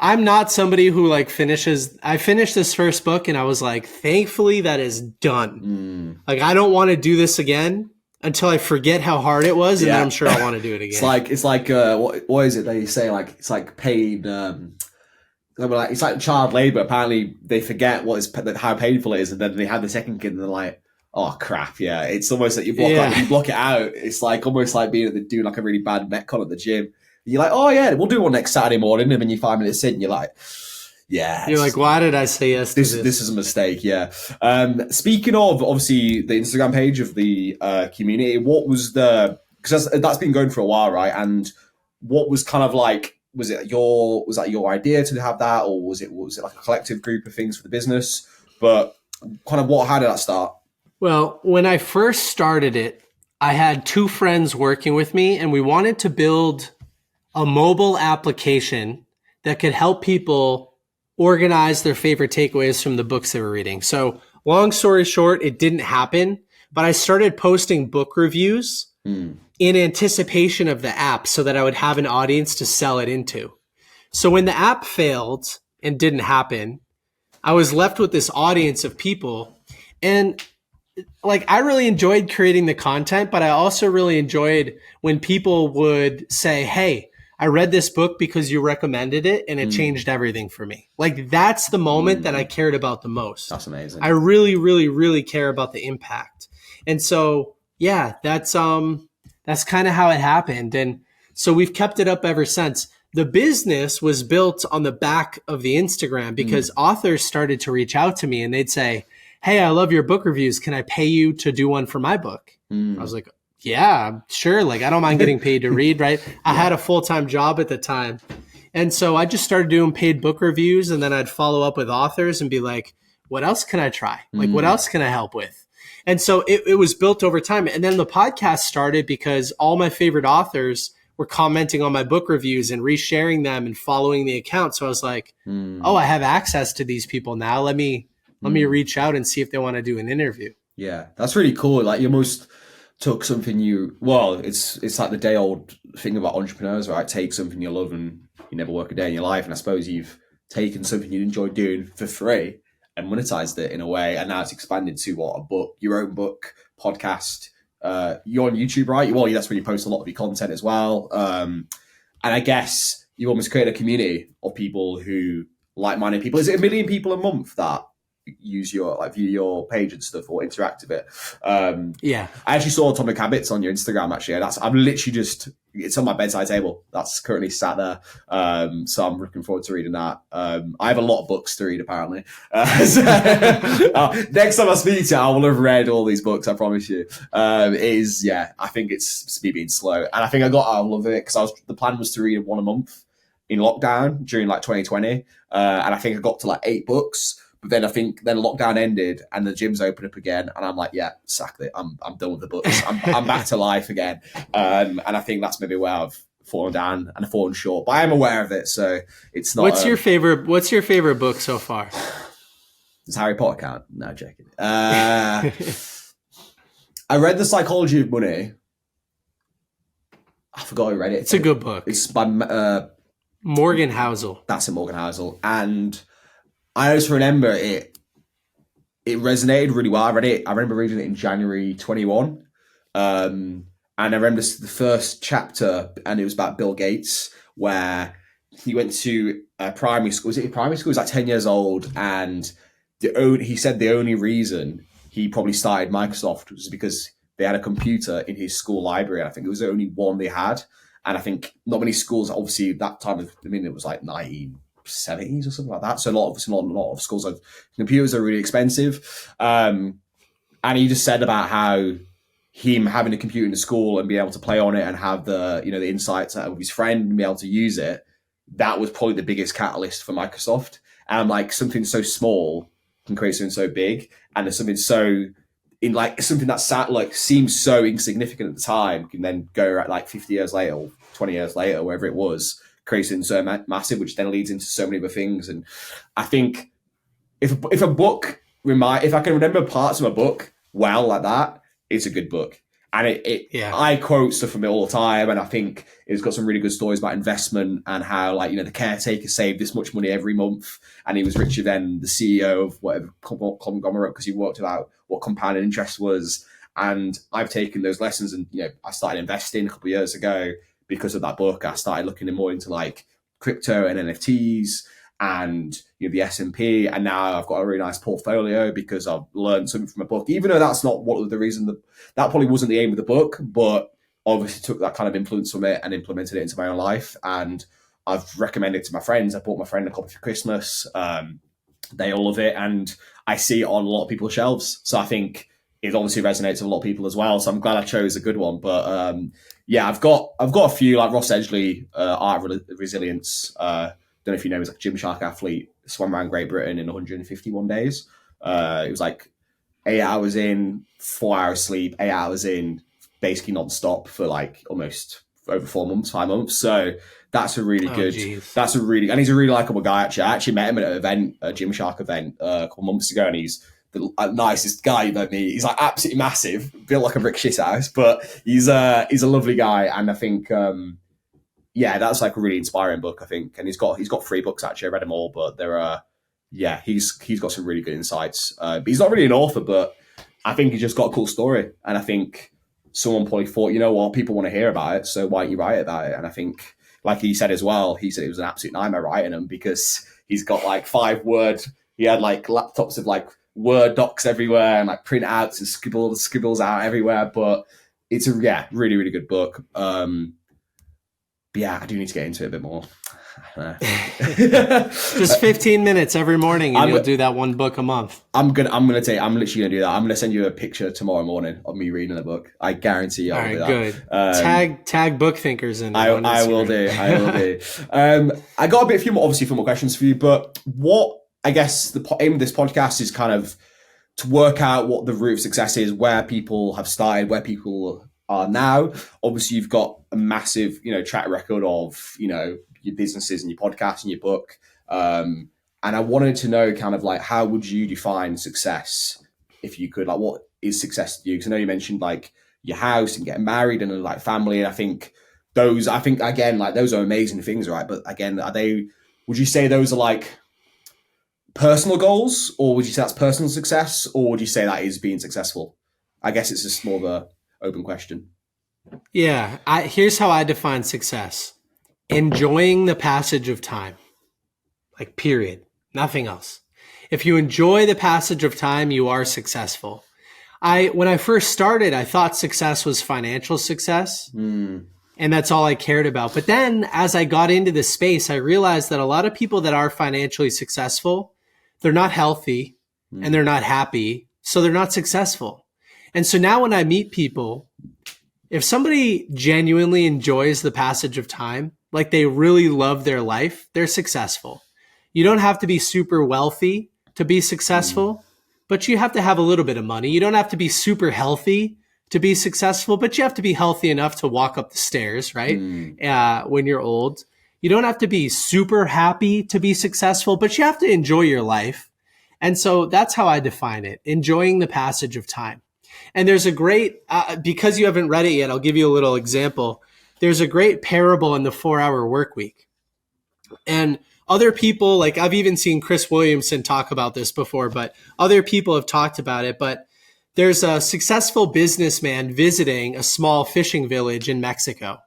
I'm not somebody who like finishes. I finished this first book and I was like, thankfully that is done. Like, I don't want to do this again until I forget how hard it was, and then I'm sure I want to do it again. It's like what is it they say? Like, it's like paid. It's like child labor. Apparently, they forget how painful it is, and then they have the second kid, and they're like, "Oh crap!" Yeah, it's almost like you block it out. It's like almost like doing like a really bad metcon at the gym. You're like, "Oh yeah, we'll do one next Saturday morning," and then you're 5 minutes in, you're like, "Yeah." You're like, "Why did I say yes to this?" This is a mistake. Yeah. Speaking of obviously the Instagram page of the community, what was because that's been going for a while, right? And what was kind of like? Was that your idea to have that, or was it like a collective group of things for the business? But kind of how did that start? Well, when I first started it, I had 2 friends working with me, and we wanted to build a mobile application that could help people organize their favorite takeaways from the books they were reading. So long story short, it didn't happen, but I started posting book reviews in anticipation of the app so that I would have an audience to sell it into. So when the app failed and didn't happen, I was left with this audience of people. And like, I really enjoyed creating the content, but I also really enjoyed when people would say, "Hey, I read this book because you recommended it and it changed everything for me." Like, that's the moment that I cared about the most. That's amazing. I really, really, really care about the impact. And so, yeah, that's kind of how it happened. And so we've kept it up ever since. The business was built on the back of the Instagram because authors started to reach out to me and they'd say, "Hey, I love your book reviews. Can I pay you to do one for my book?" I was like, "Yeah, sure. Like, I don't mind getting paid to read," right? I had a full-time job at the time. And so I just started doing paid book reviews, and then I'd follow up with authors and be like, "What else can I try? Like, what else can I help with?" And so it was built over time. And then the podcast started because all my favorite authors were commenting on my book reviews and resharing them and following the account. So I was like, "Oh, I have access to these people now. Let me reach out and see if they want to do an interview." Yeah, that's really cool. Like, you almost took something it's like the day old thing about entrepreneurs, right? Take something you love and you never work a day in your life. And I suppose you've taken something you enjoy doing for free and monetized it in a way. And now it's expanded to a book, your own book, podcast. You're on YouTube, right? Well, that's where you post a lot of your content as well. And I guess you almost create a community of people who like-minded people. Is it 1 million people a month that use view your page and stuff or interact with it? Yeah, I actually saw Atomic Habits on your Instagram. Actually, I'm literally it's on my bedside table. That's currently sat there. So I'm looking forward to reading that. I have a lot of books to read, apparently. Next time I speak to you, I will have read all these books. I promise you. I think it's me being slow, and I think I love it because the plan was to read one a month in lockdown during like 2020, and I think I got to like 8 books. But then I think lockdown ended and the gyms opened up again, and I'm like, yeah, sack it. I'm done with the books. I'm back to life again, and I think that's maybe where I've fallen down and fallen short. But I am aware of it, so it's not. What's your favorite book so far? Does Harry Potter count? No, joking. I read The Psychology of Money. I forgot who read it. It's a good book. It's by Morgan Housel. That's it, Morgan Housel, and I just remember it resonated really well. I remember reading it in January 21. And I remember the first chapter, and it was about Bill Gates, where he went to primary school. Was it primary school? He was like 10 years old. And he said the only reason he probably started Microsoft was because they had a computer in his school library. And I think it was the only one they had. And I think not many schools, obviously, that time, it was like 1970s or something like that. So a lot of schools have computers are really expensive. And he just said about how him having a computer in the school and being able to play on it and have the insights of his friend and be able to use it, that was probably the biggest catalyst for Microsoft. And like, something so small can create something so big, and there's something so in like something that like seems so insignificant at the time can then go at like 50 years later or 20 years later, wherever it was, create something so massive, which then leads into so many other things. And I think if a book if I can remember parts of a book well like that, it's a good book. And I quote stuff from it all the time, and I think it's got some really good stories about investment and how, like, the caretaker saved this much money every month, and he was richer than the CEO of whatever conglomerate because he worked out what compounded interest was. And I've taken those lessons, and I started investing a couple of years ago because of that book. I started looking more into like crypto and NFTs and the S&P, and now I've got a really nice portfolio because I've learned something from a book, even though that's not what the reason that probably wasn't the aim of the book, but obviously took that kind of influence from it and implemented it into my own life. And I've recommended it to my friends. I bought my friend a copy for Christmas. They all love it, and I see it on a lot of people's shelves. So I think it obviously resonates with a lot of people as well. So I'm glad I chose a good one. But I've got a few, like Ross Edgley, Art of Resilience. Don't know if you know, he's like a Gymshark athlete, swam around Great Britain in 151 days. It was like 8 hours in, 4 hours sleep, 8 hours in, basically non-stop for like almost over 5 months. So that's a really good, and he's a really likable guy, actually. I actually met him at an event, a Gymshark event a couple months ago, and he's the nicest guy you've ever met. He's like absolutely massive, built like a brick shit house, but he's a lovely guy. And I think, that's like a really inspiring book, I think. And he's got 3 books, actually. I read them all, but he's got some really good insights. But he's not really an author, but I think he's just got a cool story. And I think someone probably thought, people want to hear about it, so why don't you write about it? And I think, like he said as well, he said it was an absolute nightmare writing them because he's got like 5-word, he had like laptops of like Word docs everywhere and like printouts and scribbles out everywhere. But it's a really, really good book. I do need to get into it a bit more. Just 15 minutes every morning, and you'll do that one book a month. I'm literally gonna do that. I'm gonna send you a picture tomorrow morning of me reading the book. I guarantee you. I'll do that. Good. Tag BookThinkers in. I will do. I got a few more questions for you, but what I guess the aim of this podcast is kind of to work out what the root of success is, where people have started, where people are now. Obviously, you've got a massive, track record of, your businesses and your podcast and your book. And I wanted to know kind of like, how would you define success if you could? Like, what is success to you? Because I know you mentioned like your house and getting married and like family. And I think again, like those are amazing things, right? But again, would you say those are like personal goals, or would you say that's personal success, or would you say that is being successful? I guess it's just more of a open question. Yeah. Here's how I define success. Enjoying the passage of time. Like, period. Nothing else. If you enjoy the passage of time, you are successful. When I first started, I thought success was financial success. And that's all I cared about. But then as I got into this space, I realized that a lot of people that are financially successful, they're not healthy and they're not happy. So they're not successful. And so now when I meet people, if somebody genuinely enjoys the passage of time, like they really love their life, they're successful. You don't have to be super wealthy to be successful, but you have to have a little bit of money. You don't have to be super healthy to be successful, but you have to be healthy enough to walk up the stairs, right? When you're old. You don't have to be super happy to be successful, but you have to enjoy your life. And so that's how I define it, enjoying the passage of time. And there's a great, because you haven't read it yet, I'll give you a little example. There's a great parable in the 4-Hour Workweek. And other people, like I've even seen Chris Williamson talk about this before, but other people have talked about it. But there's a successful businessman visiting a small fishing village in Mexico.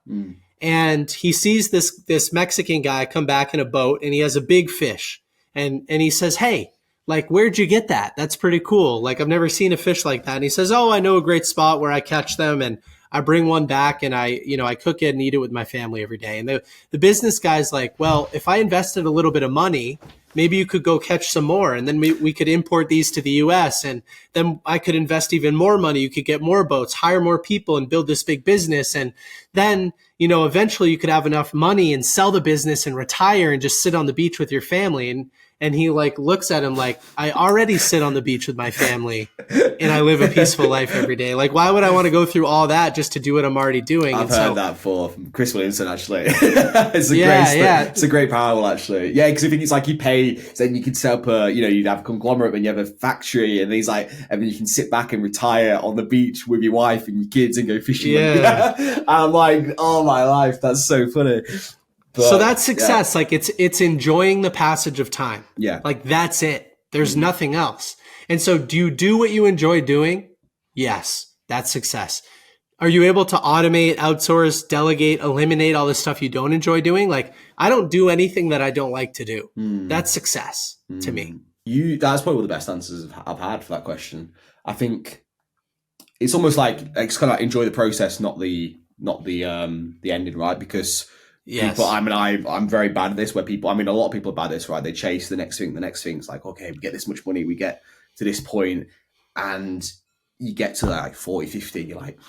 And he sees this Mexican guy come back in a boat, and he has a big fish. And he says, "Hey, like, where'd you get that? That's pretty cool. Like, I've never seen a fish like that." And he says, "Oh, I know a great spot where I catch them, and I bring one back, and I cook it and eat it with my family every day." And the business guy's like, "Well, if I invested a little bit of money, maybe you could go catch some more, and then we could import these to the US, and then I could invest even more money. You could get more boats, hire more people, and build this big business. And then, eventually you could have enough money and sell the business and retire and just sit on the beach with your family." And And he like looks at him like, I already sit on the beach with my family and I live a peaceful life every day. Like, why would I want to go through all that just to do what I'm already doing? I've heard that before from Chris Williamson, actually. It's a great parable, actually. Yeah, because I think it's like you pay, then you can set up you'd have a conglomerate and you have a factory, and he's like, and then you can sit back and retire on the beach with your wife and your kids and go fishing. Yeah. And I'm like, oh my life, that's so funny. But, so that's success. Yeah. Like it's enjoying the passage of time. Yeah. Like that's it. There's nothing else. And so do you do what you enjoy doing? Yes, that's success. Are you able to automate, outsource, delegate, eliminate all the stuff you don't enjoy doing? Like I don't do anything that I don't like to do. That's success to me. That's probably one of the best answers I've had for that question. I think it's almost like it's kind of like enjoy the process, not the ending, right? Because people, I'm very bad at this. A lot of people are bad at this, right? They chase the next thing. The next thing's like, okay, we get this much money, we get to this point, and you get to like 40, 50, and you're like,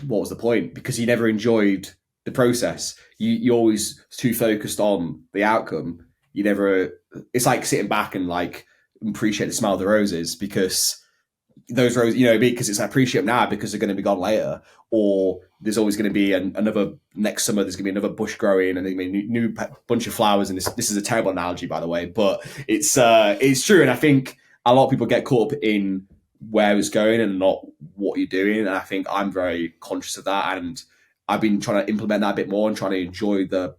what was the point? Because you never enjoyed the process. You're always too focused on the outcome. You never. It's like sitting back and like appreciate the smell of the roses, because those roses, because it's I appreciate them now because they're going to be gone later, or there's always going to be another next summer. There's going to be another bush growing, and there's going to be a new bunch of flowers. And this is a terrible analogy, by the way, but it's true. And I think a lot of people get caught up in where it's going and not what you're doing. And I think I'm very conscious of that, and I've been trying to implement that a bit more and trying to enjoy the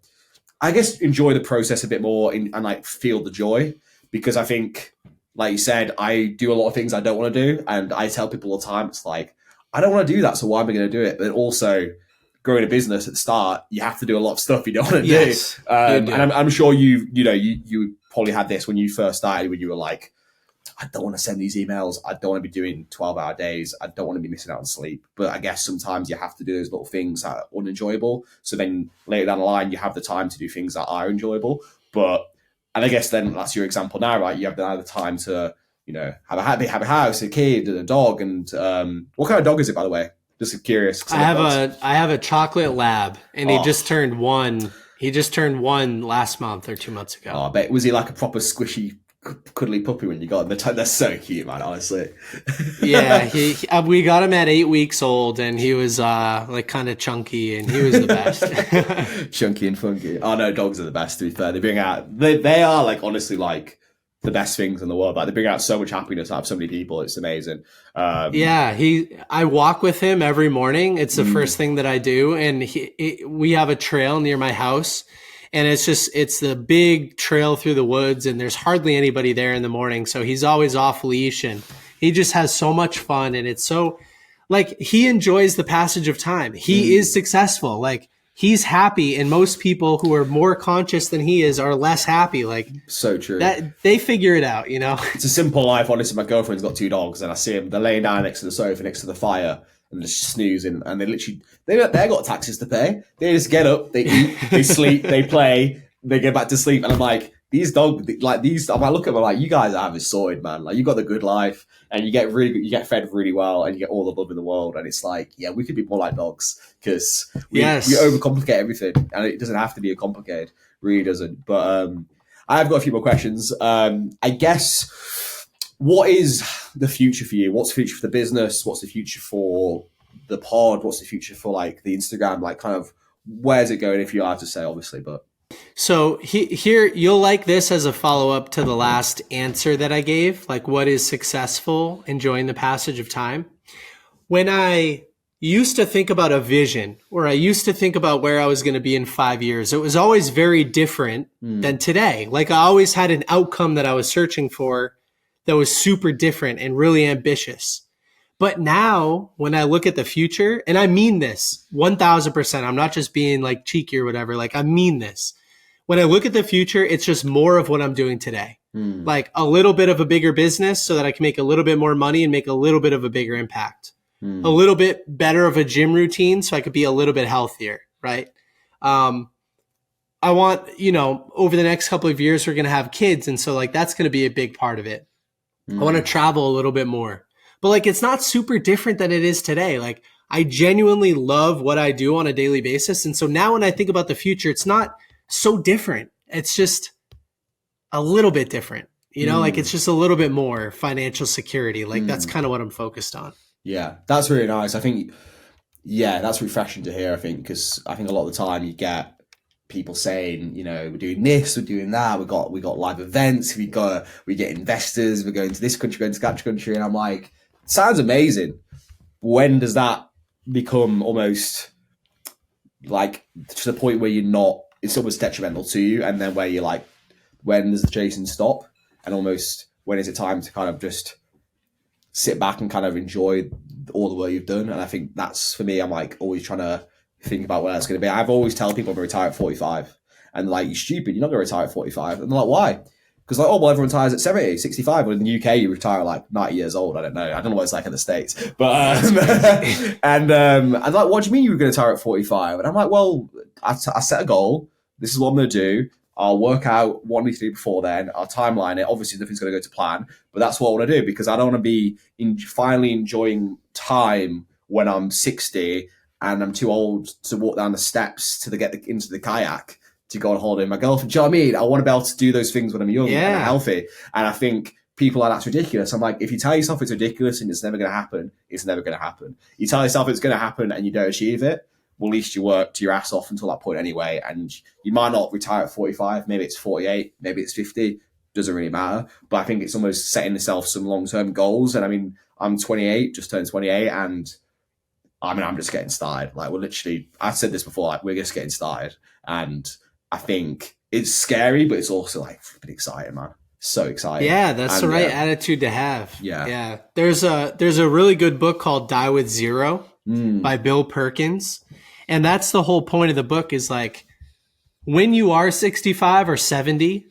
process a bit more and like feel the joy, because I think, like you said, I do a lot of things I don't want to do, and I tell people all the time, it's like, I don't want to do that, so why am I going to do it? But also, growing a business at the start, you have to do a lot of stuff you don't want to do. And I'm sure you probably had this when you first started, when you were like, I don't want to send these emails, I don't want to be doing 12-hour days, I don't want to be missing out on sleep. But I guess sometimes you have to do those little things that are unenjoyable, so then later down the line, you have the time to do things that are enjoyable. And I guess then that's your example now, right? You have the time to, have a house, a kid, and a dog. And what kind of dog is it, by the way? Just curious. I have a chocolate lab, and he just turned one. He just turned one last month or 2 months ago. Oh, I bet. Was he like a proper squishy, cuddly puppy when you got him? They're so cute, man, honestly. Yeah, we got him at 8 weeks old, and he was like kind of chunky, and he was the best. Chunky and funky. Oh no, dogs are the best, to be fair. They are like honestly like the best things in the world. Like they bring out so much happiness out of so many people. It's amazing. I walk with him every morning. It's the first thing that I do, and we have a trail near my house. And it's the big trail through the woods, and there's hardly anybody there in the morning. So he's always off leash, and he just has so much fun. And it's so like, he enjoys the passage of time. He is successful. Like he's happy. And most people who are more conscious than he is are less happy. Like so true. That they figure it out, It's a simple life. Honestly, my girlfriend's got 2 dogs, and I see them, they're laying down next to the sofa, next to the fire, and just snoozing, and they got taxes to pay. They just get up, they eat, they sleep, they play, they get back to sleep. And I'm like, these dogs, I look at them like, you guys are having sorted, man. Like you got the good life, and you get fed really well, and you get all the love in the world. And it's like, yeah, we could be more like dogs, because we overcomplicate everything, and it doesn't have to be complicated. It really doesn't. But I've got a few more questions. I guess, what is the future for you? What's the future for the business? What's the future for the pod? What's the future for like the Instagram? Like kind of, where's it going, if you're allowed to say, obviously, but. So here, you'll like this as a follow-up to the last answer that I gave, like what is successful, enjoying the passage of time. When I used to think about a vision, or I used to think about where I was going to be in 5 years, it was always very different than today. Like I always had an outcome that I was searching for that was super different and really ambitious. But now when I look at the future, and I mean this 1000%, I'm not just being like cheeky or whatever. Like I mean this. When I look at the future, it's just more of what I'm doing today. Like a little bit of a bigger business so that I can make a little bit more money and make a little bit of a bigger impact. A little bit better of a gym routine so I could be a little bit healthier, right? I want, over the next couple of years, we're going to have kids. And so like, that's going to be a big part of it. I want to travel a little bit more, but like, it's not super different than it is today. Like I genuinely love what I do on a daily basis. And so now when I think about the future, it's not so different. It's just a little bit different. You know, like it's just a little bit more financial security. Like that's kind of what I'm focused on. Yeah, that's really nice. I think, yeah, that's refreshing to hear, I think, because I think a lot of the time you get people saying, you know, we're doing this, we're doing that, we got live events, we get investors, we're going to this country, going to that country, and I'm like, sounds amazing. When does that become almost like to the point where it's almost detrimental to you, and then where you're like, when does the chasing stop? And almost when is it time to kind of just sit back and kind of enjoy all the work you've done? And I think that's, for me, I'm like always trying to think about where that's going to be. I've always tell people I'm going to retire at 45. And like, you're stupid, you're not going to retire at 45. And they're like, why? Because like, oh, well, everyone retires at 70, 65. Well, in the UK, you retire at like 90 years old. I don't know what it's like in the States. But, and I'm like, what do you mean you were going to retire at 45? And I'm like, well, I set a goal. This is what I'm going to do. I'll work out what I need to do before then. I'll timeline it. Obviously, nothing's going to go to plan, but that's what I want to do, because I don't want to be finally enjoying time when I'm 60 and I'm too old to walk down the steps to get into the kayak to go on holiday with my girlfriend. Do you know what I mean? I want to be able to do those things when I'm young and I'm healthy. And I think people are, that's ridiculous. I'm like, if you tell yourself it's ridiculous and it's never going to happen, it's never going to happen. You tell yourself it's going to happen and you don't achieve it, well, at least you worked your ass off until that point anyway. And you might not retire at 45. Maybe it's 48. Maybe it's 50. Doesn't really matter. But I think it's almost setting yourself some long-term goals. And I mean, I'm 28, just turned 28. And I mean, I'm just getting started. Like, we're literally, I've said this before, like, we're just getting started. And I think it's scary, but it's also like flipping exciting, man. So exciting. Yeah, that's the right attitude to have. Yeah. Yeah. There's a really good book called Die with Zero by Bill Perkins. And that's the whole point of the book, is like, when you are 65 or 70,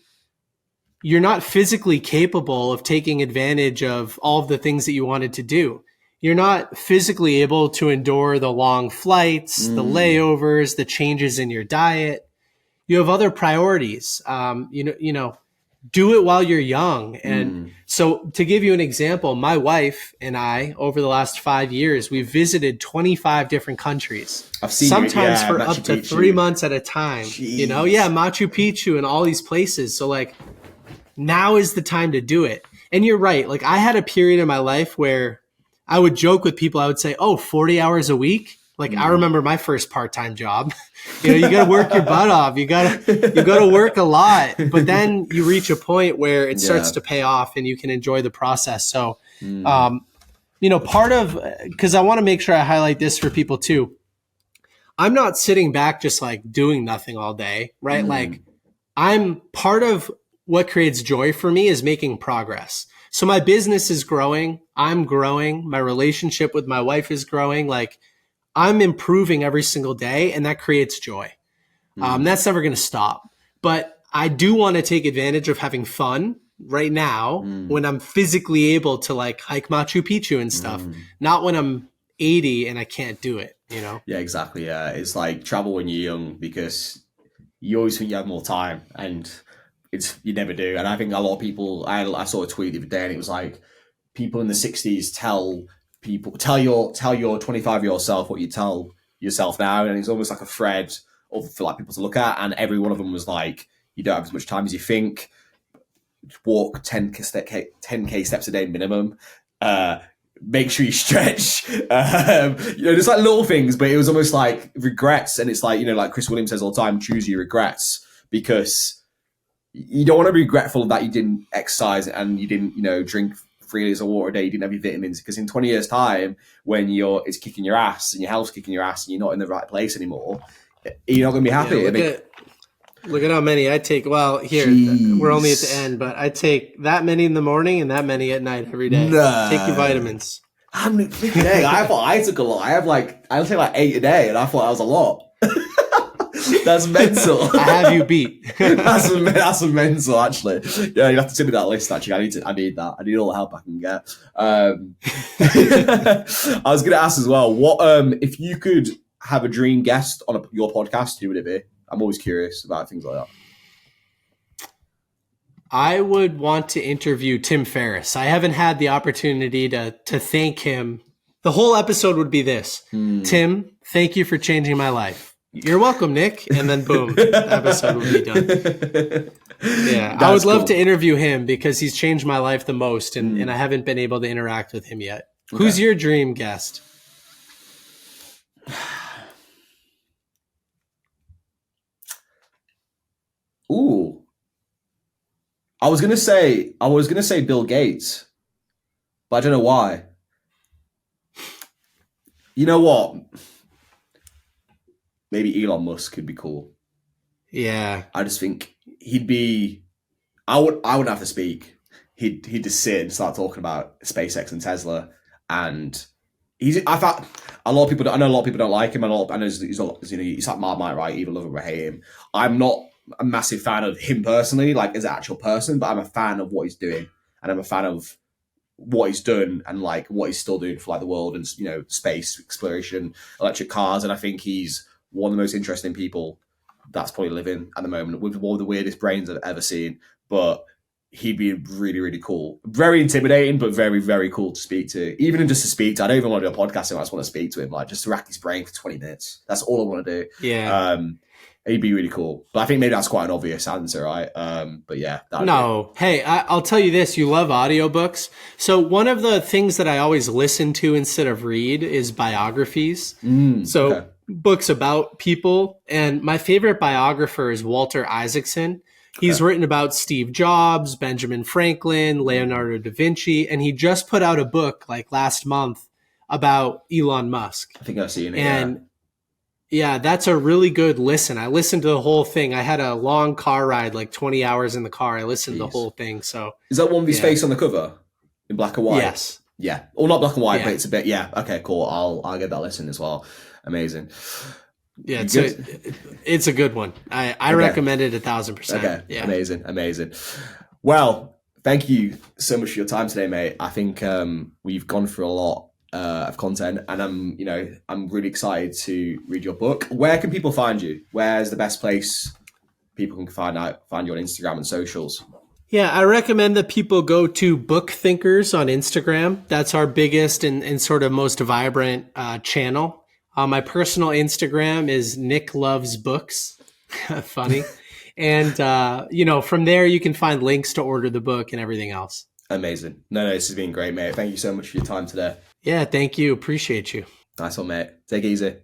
you're not physically capable of taking advantage of all of the things that you wanted to do. You're not physically able to endure the long flights, the layovers, the changes in your diet. You have other priorities. You know, do it while you're young. And so, to give you an example, my wife and I, over the last 5 years, we've visited 25 different countries. I've seen sometimes for Machu up to Picchu. 3 months at a time. Jeez. You know, Machu Picchu and all these places. So like, now is the time to do it. And you're right. Like, I had a period in my life where I would joke with people. I would say, 40 hours a week. Like, I remember my first part-time job. You got to work your butt off. You got to work a lot. But then you reach a point where it starts to pay off and you can enjoy the process. So, part of, because I want to make sure I highlight this for people too. I'm not sitting back just like doing nothing all day, right? Like, I'm part of what creates joy for me is making progress. So my business is growing. I'm growing. My relationship with my wife is growing. Like, I'm improving every single day, and that creates joy. That's never going to stop. But I do want to take advantage of having fun right now when I'm physically able to like hike Machu Picchu and stuff, not when I'm 80 and I can't do it, you know? Yeah, exactly. Yeah, it's like travel when you're young, because you always think you have more time, and you never do. And I think a lot of people, I saw a tweet the other day, and it was like, people in the 60s tell your 25-year-old self what you tell yourself now, and it's almost like a thread for like people to look at. And every one of them was like, you don't have as much time as you think. Walk 10k steps a day minimum. Make sure you stretch. There's like little things, but it was almost like regrets. And it's like, like Chris Williams says all the time, choose your regrets, because you don't want to be regretful that you didn't exercise and you didn't, drink 3 liters of water a day, you didn't have your vitamins, because in 20 years time, when it's kicking your ass and your health's kicking your ass and you're not in the right place anymore, you're not going to be happy. Look at how many I take. Well, here, we're only at the end, but I take that many in the morning and that many at night every day. Nah. Take your vitamins. How many a day? I thought I took a lot. I take like 8 a day, and I thought that was a lot. That's mental. I have you beat. that's mental, actually. Yeah, you have to send me that list. Actually, I need that. I need all the help I can get. I was going to ask as well, what if you could have a dream guest on your podcast, who would it be? I'm always curious about things like that. I would want to interview Tim Ferriss. I haven't had the opportunity to thank him. The whole episode would be this: Tim, thank you for changing my life. You're welcome, Nick. And then boom, the episode will be done. Yeah, I would love to interview him because he's changed my life the most, and I haven't been able to interact with him yet. Okay. Who's your dream guest? Ooh. I was gonna say Bill Gates, but I don't know why. You know what? Maybe Elon Musk could be cool. Yeah. I just think he'd be. I wouldn't have to speak. He'd just sit and start talking about SpaceX and Tesla, and I thought a lot of people. I know a lot of people don't like him. I know he's like Marmite, right? Either love him or hate him. I'm not a massive fan of him personally, like as an actual person, but I'm a fan of what he's doing, and I'm a fan of what he's done and like what he's still doing for like the world and space exploration, electric cars, and I think he's one of the most interesting people that's probably living at the moment with one of the weirdest brains I've ever seen. But he'd be really, really cool. Very intimidating, but very, very cool to speak to. Even just to speak to, I don't even want to do a podcast with him. I just want to speak to him, like just to rack his brain for 20 minutes. That's all I want to do. Yeah. He'd be really cool. But I think maybe that's quite an obvious answer, right? But yeah. No. Hey, I'll tell you this. You love audiobooks. So one of the things that I always listen to instead of read is biographies. Okay. Books about people. And my favorite biographer is Walter Isaacson. He's written about Steve Jobs, Benjamin Franklin, Leonardo da Vinci, and he just put out a book like last month about Elon Musk. I think I've seen it. And yeah, that's a really good listen. I listened to the whole thing. I had a long car ride, like 20 hours in the car. I listened to the whole thing. So is that one with his face on the cover in black and white? Yes. Yeah. Or not black and white, but it's a bit. Yeah. Okay. Cool. I'll get that listen as well. Amazing. Yeah, it's a good one. I recommend it 1,000%. Okay, yeah. Amazing. Well, thank you so much for your time today, mate. I think we've gone through a lot of content, and I'm really excited to read your book. Where can people find you? Where's the best place people can find you on Instagram and socials? Yeah, I recommend that people go to BookThinkers on Instagram. That's our biggest and sort of most vibrant channel. My personal Instagram is Nick Loves Books. Funny. And, from there you can find links to order the book and everything else. Amazing. No, this has been great, mate. Thank you so much for your time today. Yeah, thank you. Appreciate you. Nice one, mate. Take it easy.